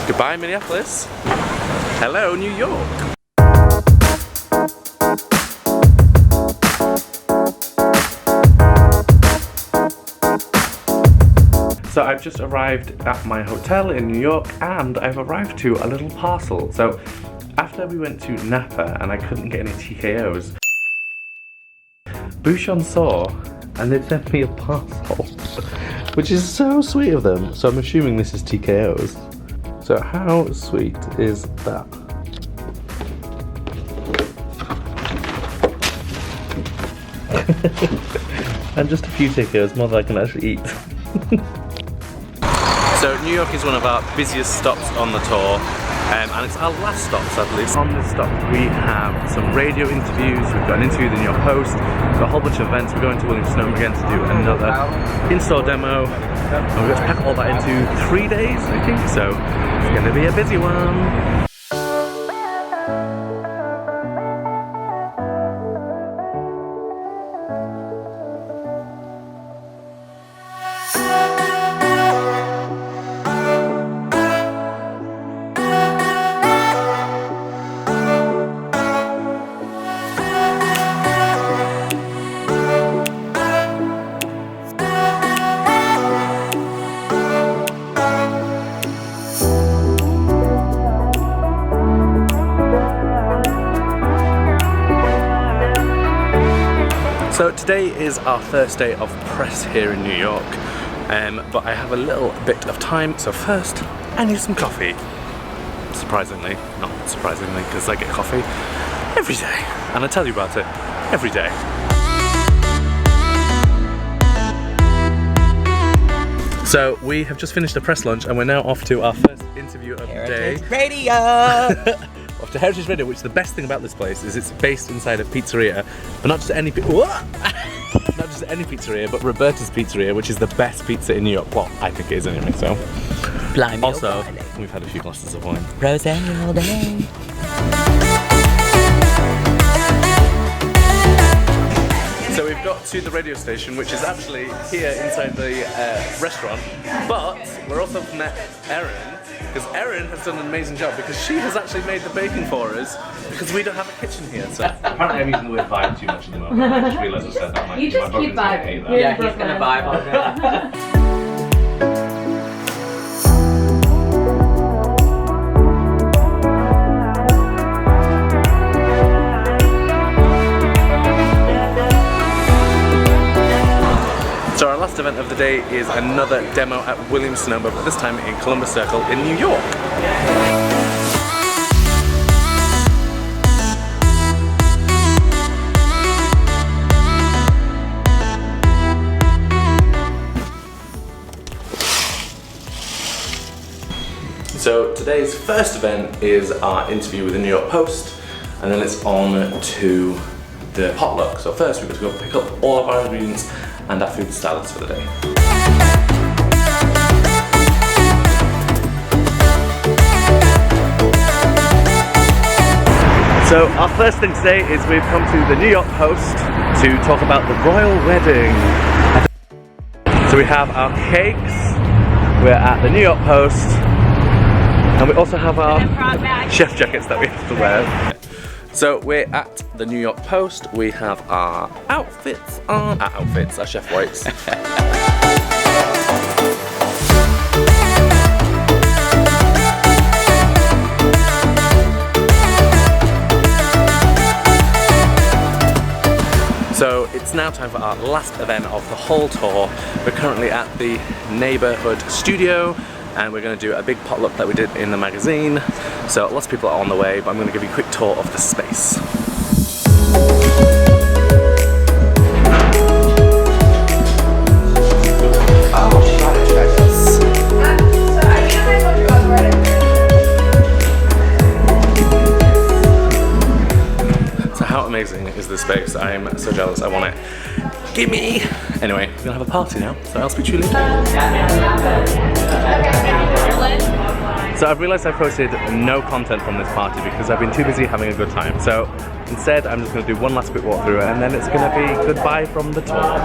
Goodbye, Minneapolis. Hello, New York. So I've just arrived at my hotel in New York and I've arrived to a little parcel. So after we went to Napa and I couldn't get any TKOs, Bouchon saw and they've sent me a parcel, which is so sweet of them. So I'm assuming this is TKOs. So how sweet is that? And just a few TKOs, more than I can actually eat. So New York is one of our busiest stops on the tour, and it's our last stop sadly. On this stop we have some radio interviews, we've got an interview with the New York Post, we've got a whole bunch of events. We're going to Williams-Sonoma again to do another in-store demo, and we're going to pack all that into 3 days I think, so it's going to be a busy one. So today is our first day of press here in New York, but I have a little bit of time, so first I need some coffee. Surprisingly, not surprisingly, because I get coffee every day, and I tell you about it every day. So we have just finished a press lunch and we're now off to our first interview of the day. Radio! Off to Heritage Radio, which the best thing about this place is it's based inside a pizzeria, but not just any pizzeria, but Roberta's Pizzeria, which is the best pizza in New York. Well, I think it is anyway, so. Blimey, also, we've had a few glasses of wine. Rosé all day. So we've got to the radio station, which is actually here inside the restaurant, but we're also met Erin, because Erin has done an amazing job because she has actually made the baking for us because we don't have a kitchen here. So apparently I'm using the word vibe too much at the moment. I just realised I said that. You just keep vibing. Yeah, he's gonna vibe all day. So our last event of the day is another demo at Williams-Sonoma, but this time in Columbus Circle in New York. So today's first event is our interview with the New York Post, and then it's on to the potluck. So first we've got to go pick up all of our ingredients and our food salads for the day. So our first thing today is we've come to the New York Post to talk about the royal wedding. So we have our cakes, we're at the New York Post, and we also have our chef jackets that we have to wear. So we're at the New York Post, we have our outfits on, our chef whites. So it's now time for our last event of the whole tour. We're currently at the neighborhood studio and we're going to do a big potluck that we did in the magazine. So lots of people are on the way, but I'm going to give you a quick tour of the space. So how amazing is this space? I'm so jealous, I want it. Gimme! Anyway, we're gonna have a party now, so I'll speak to you later. So I've realised I've posted no content from this party because I've been too busy having a good time. So instead, I'm just going to do one last quick walkthrough and then it's going to be goodbye from the tour.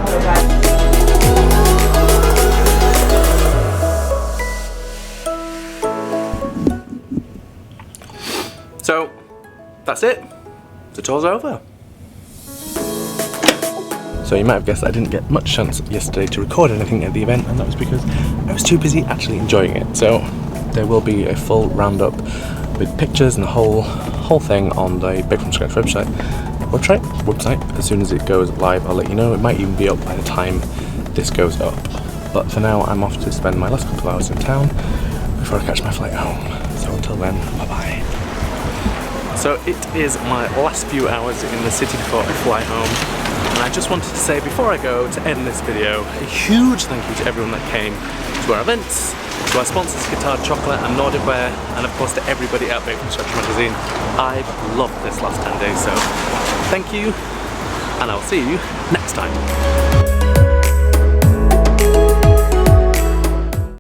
that's it. The tour's over. So you might have guessed I didn't get much chance yesterday to record anything at the event, and that was because I was too busy actually enjoying it. So there will be a full roundup with pictures and the whole thing on the Bake From Scratch website. As soon as it goes live, I'll let you know. It might even be up by the time this goes up. But for now, I'm off to spend my last couple of hours in town before I catch my flight home. So until then, bye-bye. So it is my last few hours in the city before I fly home. And I just wanted to say before I go, to end this video, a huge thank you to everyone that came to our events, to our sponsors Guitar Chocolate and Nordic Wear, and of course to everybody at Bake From Scratch magazine. I've loved this last 10 days, so thank you, and I'll see you next time.